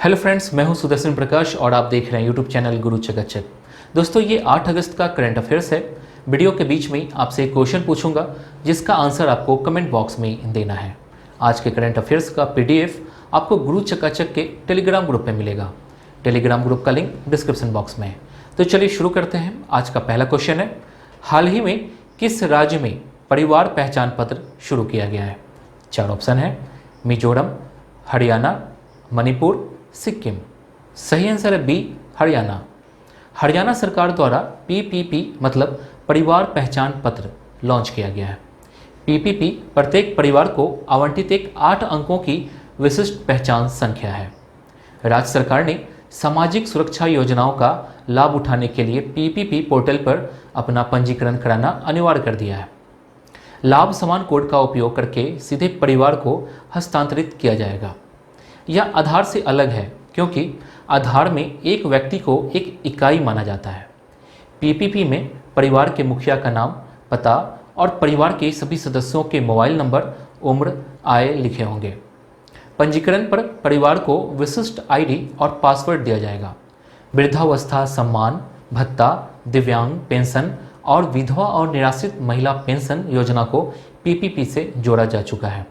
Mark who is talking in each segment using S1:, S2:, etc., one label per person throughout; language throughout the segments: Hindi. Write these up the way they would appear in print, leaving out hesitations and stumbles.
S1: हेलो फ्रेंड्स, मैं हूं सुदर्शन प्रकाश और आप देख रहे हैं यूट्यूब चैनल गुरु चकाचक। दोस्तों, ये 8 अगस्त का करंट अफेयर्स है। वीडियो के बीच में आपसे एक क्वेश्चन पूछूंगा जिसका आंसर आपको कमेंट बॉक्स में देना है। आज के करंट अफेयर्स का पीडीएफ आपको गुरु चकाचक के टेलीग्राम ग्रुप में मिलेगा। टेलीग्राम ग्रुप का लिंक डिस्क्रिप्शन बॉक्स में है। तो चलिए शुरू करते हैं। आज का पहला क्वेश्चन है, हाल ही में किस राज्य में परिवार पहचान पत्र शुरू किया गया है? 4 ऑप्शन है, मिजोरम, हरियाणा, मणिपुर, सिक्किम। सही आंसर है बी, हरियाणा। हरियाणा सरकार द्वारा पीपीपी मतलब परिवार पहचान पत्र लॉन्च किया गया है। पीपीपी प्रत्येक परिवार को आवंटित एक 8 अंकों की विशिष्ट पहचान संख्या है। राज्य सरकार ने सामाजिक सुरक्षा योजनाओं का लाभ उठाने के लिए पीपीपी पोर्टल पर अपना पंजीकरण कराना अनिवार्य कर दिया है। लाभ समान कोड का उपयोग करके सीधे परिवार को हस्तांतरित किया जाएगा। यह आधार से अलग है क्योंकि आधार में एक व्यक्ति को एक इकाई माना जाता है। पीपीपी में परिवार के मुखिया का नाम, पता और परिवार के सभी सदस्यों के मोबाइल नंबर, उम्र, आय लिखे होंगे। पंजीकरण पर परिवार को विशिष्ट आईडी और पासवर्ड दिया जाएगा। वृद्धावस्था सम्मान भत्ता, दिव्यांग पेंशन और विधवा और निराश्रित महिला पेंशन योजना को पीपीपी से जोड़ा जा चुका है।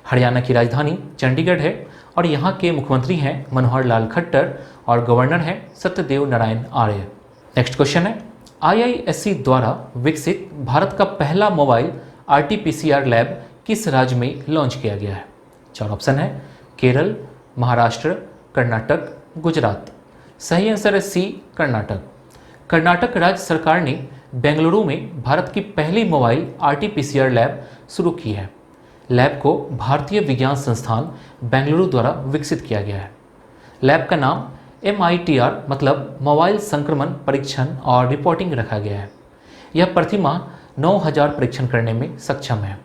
S1: हरियाणा की राजधानी चंडीगढ़ है और यहाँ के मुख्यमंत्री हैं मनोहर लाल खट्टर और गवर्नर हैं सत्यदेव नारायण आर्य। नेक्स्ट क्वेश्चन है, आईआईएससी द्वारा विकसित भारत का पहला मोबाइल आरटीपीसीआर लैब किस राज्य में लॉन्च किया गया है? 4 ऑप्शन है, केरल, महाराष्ट्र, कर्नाटक, गुजरात। सही आंसर है सी, कर्नाटक। कर्नाटक राज्य सरकार ने बेंगलुरु में भारत की पहली मोबाइल आरटीपीसीआर लैब शुरू की है। लैब को भारतीय विज्ञान संस्थान बेंगलुरु द्वारा विकसित किया गया है। लैब का नाम MITR मतलब मोबाइल संक्रमण परीक्षण और रिपोर्टिंग रखा गया है। यह प्रतिमाह 9000 परीक्षण करने में सक्षम है।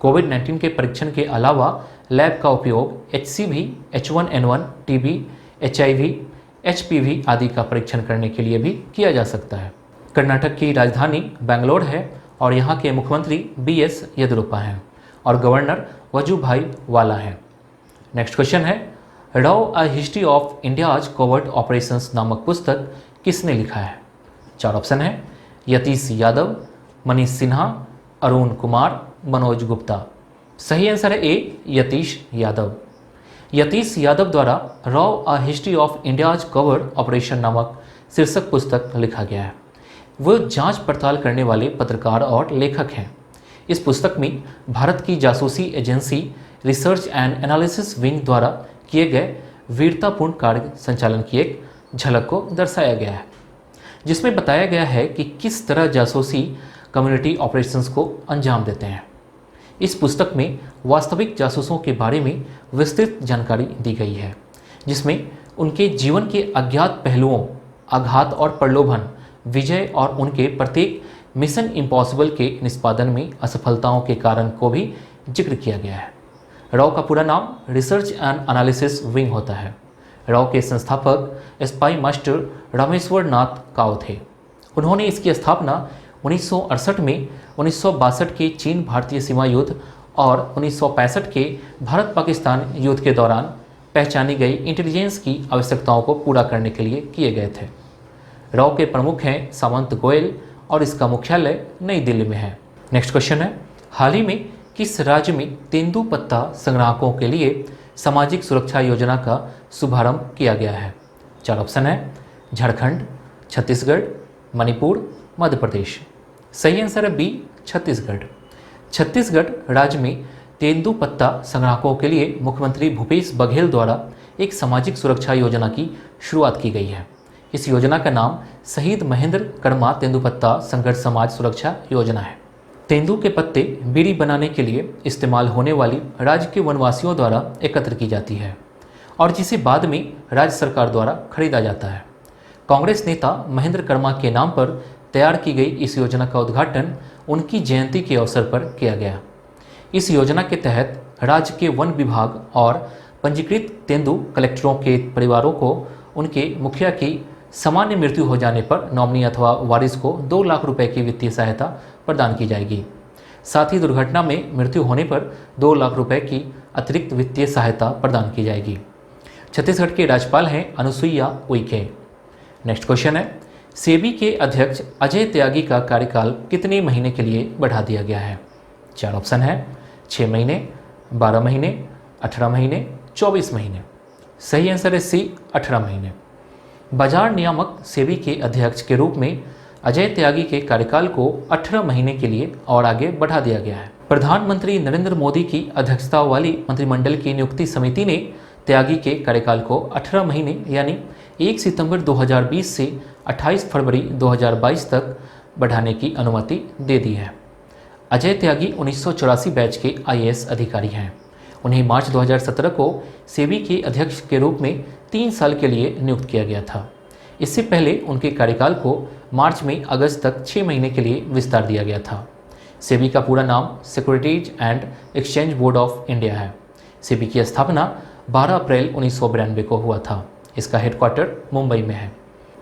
S1: कोविड-19 के परीक्षण के अलावा लैब का उपयोग HCV, H1N1, TB, HIV, HPV आदि का परीक्षण करने के लिए भी किया जा सकता है। कर्नाटक की राजधानी बेंगलोर है और यहाँ के मुख्यमंत्री BS येदियुरप्पा हैं और गवर्नर वजुभाई वाला है। नेक्स्ट क्वेश्चन है, raw a history of India's covert operations नामक पुस्तक किसने लिखा है? 4 ऑप्शन है, यतीश यादव, मनीष सिन्हा, अरुण कुमार, मनोज गुप्ता। सही आंसर है ए, यतीश यादव। यतीश यादव द्वारा raw a history of India's covert operation नामक शीर्षक पुस्तक लिखा गया है। वो जांच पड़ताल करने वाले पत्रकार और लेखक हैं। इस पुस्तक में भारत की जासूसी agency research and analysis wing द्वारा किए गए वीरतापूर्ण कार्य संचालन की एक झलक को दर्शाया गया है, जिसमें बताया गया है कि किस तरह जासूसी कम्युनिटी ऑपरेशंस को अंजाम देते हैं। इस पुस्तक में वास्तविक जासूसों के बारे में विस्तृत जानकारी दी गई है, जिसमें उनके जीवन के अज्ञात पहलुओं, आघात और प्रलोभन, विजय और उनके प्रत्येक मिशन इम्पॉसिबल के निष्पादन में असफलताओं के कारण को भी जिक्र किया गया है। रॉ का पूरा नाम रिसर्च एंड एनालिसिस विंग होता है। रॉ के संस्थापक स्पाई मास्टर रामेश्वर नाथ काव थे। उन्होंने इसकी स्थापना 1968 में 1962 के चीन भारतीय सीमा युद्ध और 1965 के भारत पाकिस्तान युद्ध के दौरान पहचानी गई इंटेलिजेंस की आवश्यकताओं को पूरा करने के लिए किए गए थे। रॉ के प्रमुख हैं सामंत गोयल और इसका मुख्यालय नई दिल्ली में है। नेक्स्ट क्वेश्चन है, हाल ही में किस राज्य में तेंदुपत्ता संग्राहकों के लिए सामाजिक सुरक्षा योजना का शुभारंभ किया गया है? 4 ऑप्शन है, झारखंड, छत्तीसगढ़, मणिपुर, मध्य प्रदेश। सही आंसर है बी, छत्तीसगढ़। छत्तीसगढ़ राज्य में तेंदुपत्ता संग्राहकों के लिए मुख्यमंत्री भूपेश बघेल द्वारा एक सामाजिक सुरक्षा योजना की शुरुआत की गई है। इस योजना का नाम शहीद महेंद्र कर्मा तेंदुपत्ता संघर्ष समाज सुरक्षा योजना है। तेंदु के पत्ते बीड़ी बनाने के लिए इस्तेमाल होने वाली राज्य के वनवासियों द्वारा एकत्र की जाती है और जिसे बाद में राज्य सरकार द्वारा खरीदा जाता है। कांग्रेस नेता महेंद्र कर्मा के नाम पर तैयार की गई इस योजना का उद्घाटन उनकी जयंती के अवसर पर किया गया। इस योजना के तहत राज्य के वन विभाग और पंजीकृत तेंदु कलेक्टरों के परिवारों को उनके मुखिया की सामान्य मृत्यु हो जाने पर नॉमिनी अथवा वारिस को 2 लाख रुपए की वित्तीय सहायता प्रदान की जाएगी। साथ ही दुर्घटना में मृत्यु होने पर 2 लाख रुपए की अतिरिक्त वित्तीय सहायता प्रदान की जाएगी। छत्तीसगढ़ के राज्यपाल हैं अनुसुईया उइके। नेक्स्ट क्वेश्चन है, सेबी के अध्यक्ष अजय त्यागी का कार्यकाल कितने महीने के लिए बढ़ा दिया गया है? 4 ऑप्शन है, 6 महीने, 12 महीने, 18 महीने, 24 महीने। सही आंसर है सी, 18 महीने। बाजार नियामक सेबी के अध्यक्ष के रूप में अजय त्यागी के कार्यकाल को 18 महीने के लिए और आगे बढ़ा दिया गया है। प्रधानमंत्री नरेंद्र मोदी की अध्यक्षता वाली मंत्रिमंडल की नियुक्ति समिति ने त्यागी के कार्यकाल को 18 महीने यानी 1 सितंबर 2020 से 28 फरवरी 2022 तक बढ़ाने की अनुमति दे दी है। अजय त्यागी 1984 बैच के IAS अधिकारी हैं। उन्हें मार्च 2017 को सेबी के अध्यक्ष के रूप में 3 साल के लिए नियुक्त किया गया था। इससे पहले उनके कार्यकाल को मार्च में अगस्त तक 6 महीने के लिए विस्तार दिया गया था। सेबी का पूरा नाम securities and exchange board of India है। सेबी की स्थापना 12 अप्रैल 1992 को हुआ था। इसका हेडक्वार्टर मुंबई में है।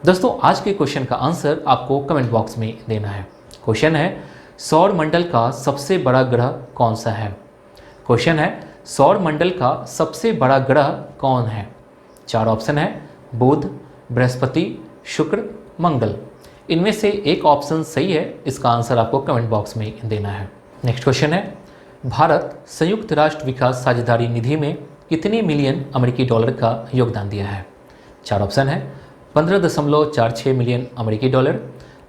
S1: दोस्तों, आज के क्वेश्चन का आंसर आपको कमेंट बॉक्स में देना है। क्वेश्चन है, सौर मंडल का सबसे बड़ा ग्रह कौन सा है? क्वेश्चन है, सौर मंडल का सबसे बड़ा ग्रह कौन है? 4 ऑप्शन है, बुध, बृहस्पति, शुक्र, मंगल। इनमें से एक ऑप्शन सही है। इसका आंसर आपको कमेंट बॉक्स में देना है। नेक्स्ट क्वेश्चन है, भारत संयुक्त राष्ट्र विकास साझेदारी निधि में कितने मिलियन अमेरिकी डॉलर का योगदान दिया है? 4 ऑप्शन है, 15.46 मिलियन अमेरिकी डॉलर,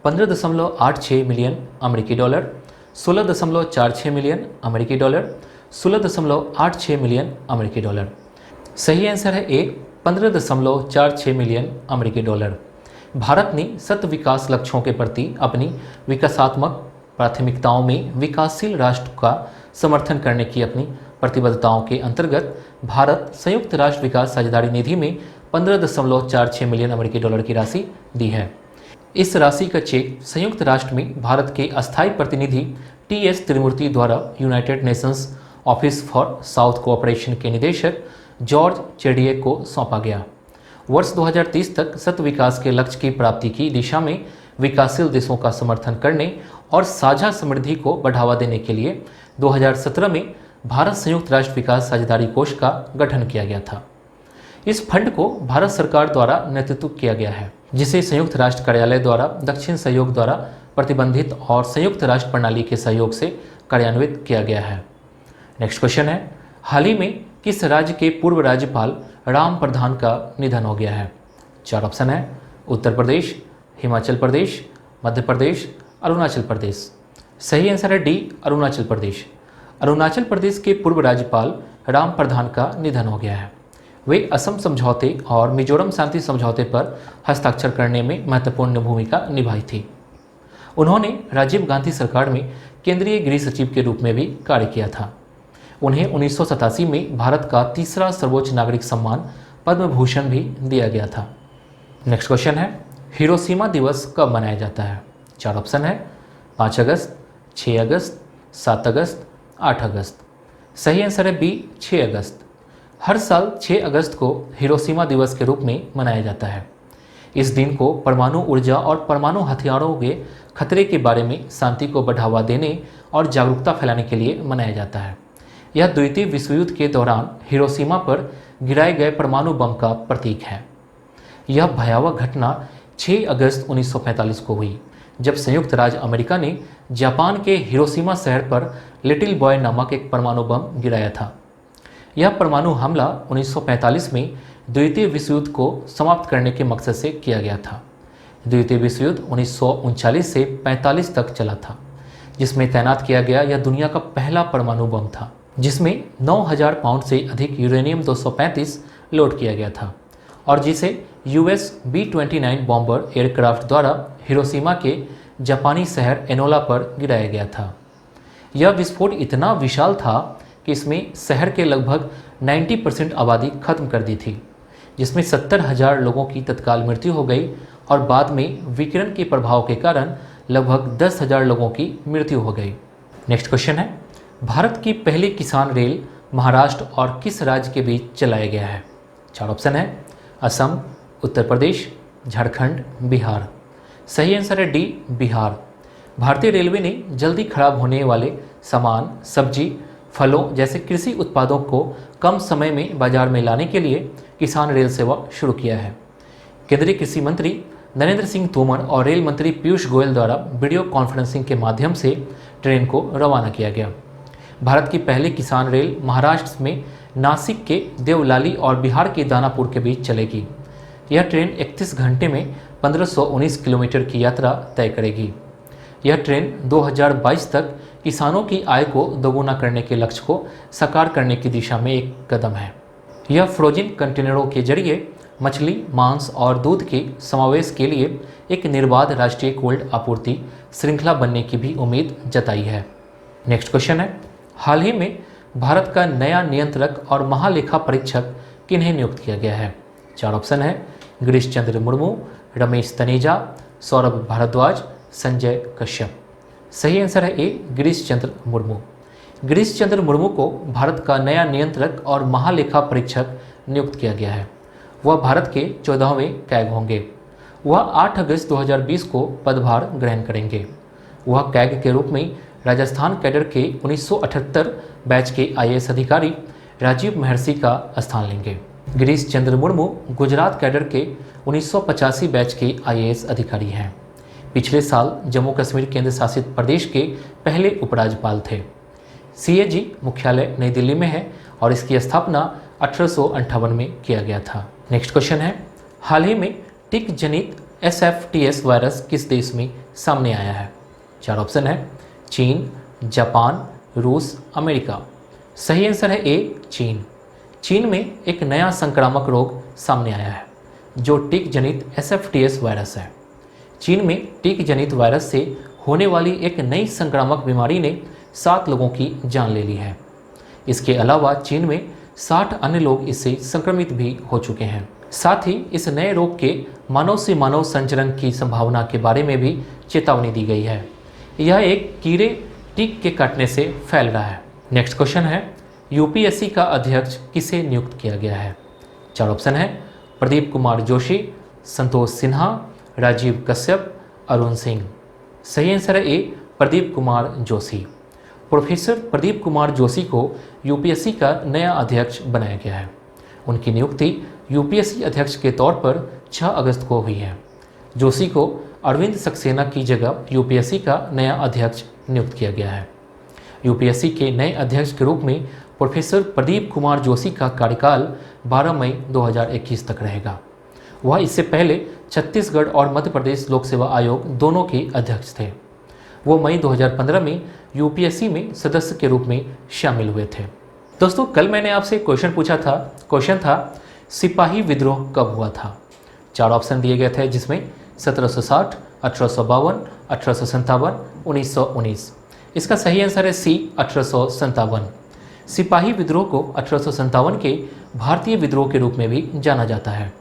S1: 15.86 मिलियन अमेरिकी डॉलर, 16.46 मिलियन अमेरिकी डॉलर, 16.86 मिलियन अमेरिकी डॉलर। सही आंसर है ए, 15.46 मिलियन अमेरिकी डॉलर। भारत ने 7 विकास लक्ष्यों के प्रति अपनी विकासात्मक प्राथमिकताओं में विकासशील राष्ट्र का समर्थन करने की अपनी प्रतिबद्धताओं के अंतर्गत भारत संयुक्त राष्ट्र विकास साझेदारी निधि में 15.46 मिलियन अमेरिकी डॉलर की राशि दी है। इस राशि का चेक संयुक्त राष्ट्र में भारत के अस्थायी प्रतिनिधि TS त्रिमूर्ति द्वारा United Nations office for south cooperation के निदेशक जॉर्ज चेडिए को सौंपा गया। वर्ष 2030 तक 7 विकास के लक्ष्य की प्राप्ति की दिशा में विकासशील देशों का समर्थन करने और साझा समृद्धि को बढ़ावा देने के लिए 2017 में भारत संयुक्त राष्ट्र विकास साझेदारी कोष का गठन किया गया था। इस फंड को भारत सरकार द्वारा नेतृत्व किया गया है, जिसे संयुक्त राष्ट्र कार्यालय द्वारा दक्षिण सहयोग द्वारा प्रतिबंधित और संयुक्त राष्ट्र प्रणाली के सहयोग से कार्यान्वित किया गया है। नेक्स्ट क्वेश्चन है, हाल ही में किस राज्य के पूर्व राज्यपाल राम प्रधान का निधन हो गया है? 4 ऑप्शन है, उत्तर प्रदेश, हिमाचल प्रदेश, मध्य प्रदेश, अरुणाचल प्रदेश। सही आंसर है डी, अरुणाचल प्रदेश। अरुणाचल प्रदेश के पूर्व राज्यपाल राम प्रधान का निधन हो गया है। वे असम समझौते और मिजोरम शांति समझौते पर हस्ताक्षर करने में महत्वपूर्ण भूमिका निभाई थी। उन्होंने राजीव गांधी सरकार में केंद्रीय गृह सचिव के रूप में भी कार्य किया था। उन्हें 1987 में भारत का तीसरा सर्वोच्च नागरिक सम्मान पद्म भूषण भी दिया गया था। नेक्स्ट क्वेश्चन है, हिरोशिमा दिवस कब मनाया जाता है? 4 ऑप्शन है, 5 अगस्त, 6 अगस्त, 7 अगस्त, 8 अगस्त। सही आंसर है बी, 6 अगस्त। हर साल 6 अगस्त को हिरोशिमा दिवस के रूप में मनाया जाता है। इस दिन को परमाणु ऊर्जा और परमाणु हथियारों के खतरे के बारे में शांति को बढ़ावा देने और जागरूकता फैलाने के लिए मनाया जाता है। यह द्वितीय विश्व युद्ध के दौरान हिरोशिमा पर गिराए गए परमाणु बम का प्रतीक है। यह भयावह घटना 6 अगस्त 1945 को हुई, जब संयुक्त राज्य अमेरिका ने जापान के हिरोशिमा शहर पर लिटिल बॉय नामक एक परमाणु बम गिराया था। यह परमाणु हमला 1945 में द्वितीय विश्व युद्ध को समाप्त करने के मकसद से किया गया था। द्वितीय विश्व युद्ध 1939 से 45 तक चला था, जिसमें तैनात किया गया यह दुनिया का पहला परमाणु बम था, जिसमें 9000 पाउंड से अधिक यूरेनियम 235 लोड किया गया था और जिसे US B-29 बॉम्बर एयरक्राफ्ट द्वारा हिरोशिमा के जापानी शहर एनोला पर गिराया गया था। यह विस्फोट इतना विशाल था कि इसमें शहर के लगभग 90% आबादी खत्म कर दी थी, जिसमें 70,000 लोगों की तत्काल मृत्यु हो गई और बाद में विकिरण के प्रभाव के कारण लगभग 10,000 लोगों की मृत्यु हो गई। नेक्स्ट क्वेश्चन है, भारत की पहली किसान रेल महाराष्ट्र और किस राज्य के बीच चलाया गया है? 4 ऑप्शन है, असम, उत्तर प्रदेश, झारखंड, बिहार। सही आंसर है डी, बिहार। भारतीय रेलवे ने जल्दी खराब होने वाले सामान, सब्जी, फलों जैसे कृषि उत्पादों को कम समय में बाजार में लाने के लिए किसान रेल सेवा शुरू किया है। केंद्रीय कृषि मंत्री नरेंद्र सिंह तोमर और रेल मंत्री पीयूष गोयल द्वारा वीडियो कॉन्फ्रेंसिंग के माध्यम से ट्रेन को रवाना किया गया। भारत की पहली किसान रेल महाराष्ट्र में नासिक के देवलाली और बिहार के दानापुर के बीच चलेगी। यह ट्रेन 31 घंटे में 1519 किलोमीटर की यात्रा तय करेगी। यह ट्रेन 2022 तक किसानों की आय को दोगुना करने के लक्ष्य को साकार करने की दिशा में एक कदम है। यह फ्रोजन कंटेनरों के जरिए मछली, मांस और दूध के समावेश के लिए एक निर्बाध राष्ट्रीय कोल्ड आपूर्ति श्रृंखला बनने की भी उम्मीद जताई है। नेक्स्ट क्वेश्चन है, हाल ही में भारत का नया नियंत्रक और महालेखा परीक्षक किन्हें नियुक्त किया गया है? 4 ऑप्शन है, गिरीश चंद्र मुर्मू, रमेश तनेजा, सौरभ भारद्वाज, संजय कश्यप। सही आंसर है ए, गिरीश चंद्र मुर्मू। गिरीश चंद्र मुर्मू को भारत का नया नियंत्रक और महालेखा परीक्षक नियुक्त किया गया है। वह भारत के 14वें कैग होंगे। वह 8 अगस्त 2020 को पदभार ग्रहण करेंगे। वह कैग के रूप में राजस्थान कैडर के 1978 बैच के IAS अधिकारी राजीव महर्षि का स्थान लेंगे। गिरीश चंद्र मुर्मू गुजरात कैडर के 1985 बैच के IAS अधिकारी हैं। पिछले साल जम्मू कश्मीर केंद्र शासित प्रदेश के पहले उपराज्यपाल थे। CAG मुख्यालय नई दिल्ली में है और इसकी स्थापना 1858 में किया गया था। नेक्स्ट क्वेश्चन है, हाल ही में टिक जनित SFTS वायरस किस देश में सामने आया है? 4 ऑप्शन है, चीन, जापान, रूस, अमेरिका। सही आंसर है ए, चीन। चीन में एक नया संक्रामक रोग सामने आया है जो टिक जनित SFTS वायरस है। चीन में टिक जनित वायरस से होने वाली एक नई संक्रामक बीमारी ने 7 लोगों की जान ले ली है। इसके अलावा चीन में 60 अन्य लोग इससे संक्रमित भी हो चुके हैं। साथ ही इस नए रोग के मानव से मानव संचरण की संभावना के बारे में भी चेतावनी दी गई है। यह एक कीड़े टिक के काटने से फैल रहा है। नेक्स्ट क्वेश्चन है, UPSC का अध्यक्ष किसे नियुक्त किया गया है? 4 ऑप्शन है, प्रदीप कुमार जोशी, संतोष सिन्हा, राजीव कश्यप, अरुण सिंह। सही आंसर है ए, प्रदीप कुमार जोशी। प्रोफेसर प्रदीप कुमार जोशी को UPSC का नया अध्यक्ष बनाया गया है। उनकी नियुक्ति UPSC अध्यक्ष के तौर पर 6 अगस्त को हुई है। जोशी को अरविंद सक्सेना की जगह UPSC का नया अध्यक्ष नियुक्त किया गया है। UPSC के नए अध्यक्ष के रूप में प्रोफेसर प्रदीप कुमार जोशी का कार्यकाल 12 मई 2021 तक रहेगा। वह इससे पहले छत्तीसगढ़ और मध्य प्रदेश लोक सेवा आयोग दोनों के अध्यक्ष थे। वो मई 2015 में UPSC में सदस्य के रूप में शामिल हुए थे। दोस्तों, कल मैंने आपसे क्वेश्चन पूछा था। क्वेश्चन था, सिपाही विद्रोह कब हुआ था? 4 ऑप्शन दिए गए थे जिसमें 1760, 1852, 1857, 1919। इसका सही आंसर है सी, 1857। सिपाही विद्रोह को 1857 के भारतीय विद्रोह के रूप में भी जाना जाता है।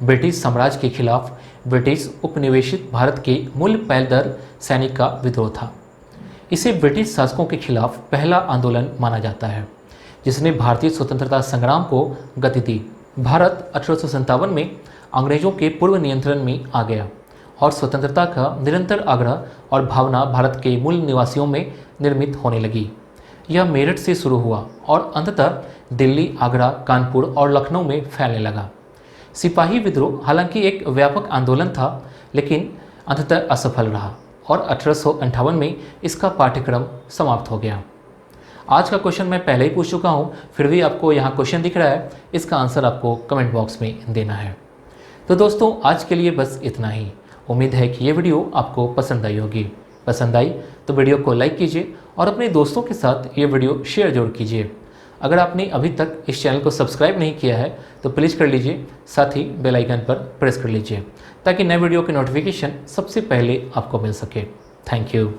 S1: ब्रिटिश साम्राज्य के खिलाफ ब्रिटिश उपनिवेशित भारत के मूल पैदल सैनिक का विद्रोह था। इसे ब्रिटिश शासकों के खिलाफ पहला आंदोलन माना जाता है जिसने भारतीय स्वतंत्रता संग्राम को गति दी। भारत 1857 में अंग्रेजों के पूर्व नियंत्रण में आ गया और स्वतंत्रता का निरंतर आग्रह और भावना भारत के मूल निवासियों में निर्मित होने लगी। यह मेरठ से शुरू हुआ और अंततः दिल्ली, आगरा, कानपुर और लखनऊ में फैलने लगा। सिपाही विद्रोह हालांकि एक व्यापक आंदोलन था, लेकिन अंततः असफल रहा और 1858 में इसका पाठ्यक्रम समाप्त हो गया। आज का क्वेश्चन मैं पहले ही पूछ चुका हूँ, फिर भी आपको यहाँ क्वेश्चन दिख रहा है, इसका आंसर आपको कमेंट बॉक्स में देना है। तो दोस्तों, आज के लिए बस इतना ही। उम्मीद है कि ये वीडियो आपको पसंद आई होगी। पसंद आई तो वीडियो को लाइक कीजिए और अपने दोस्तों के साथ ये वीडियो शेयर जरूर कीजिए। अगर आपने अभी तक इस चैनल को सब्सक्राइब नहीं किया है तो प्लीज़ कर लीजिए, साथ ही बेल आइकन पर प्रेस कर लीजिए ताकि नए वीडियो की नोटिफिकेशन सबसे पहले आपको मिल सके। Thank you.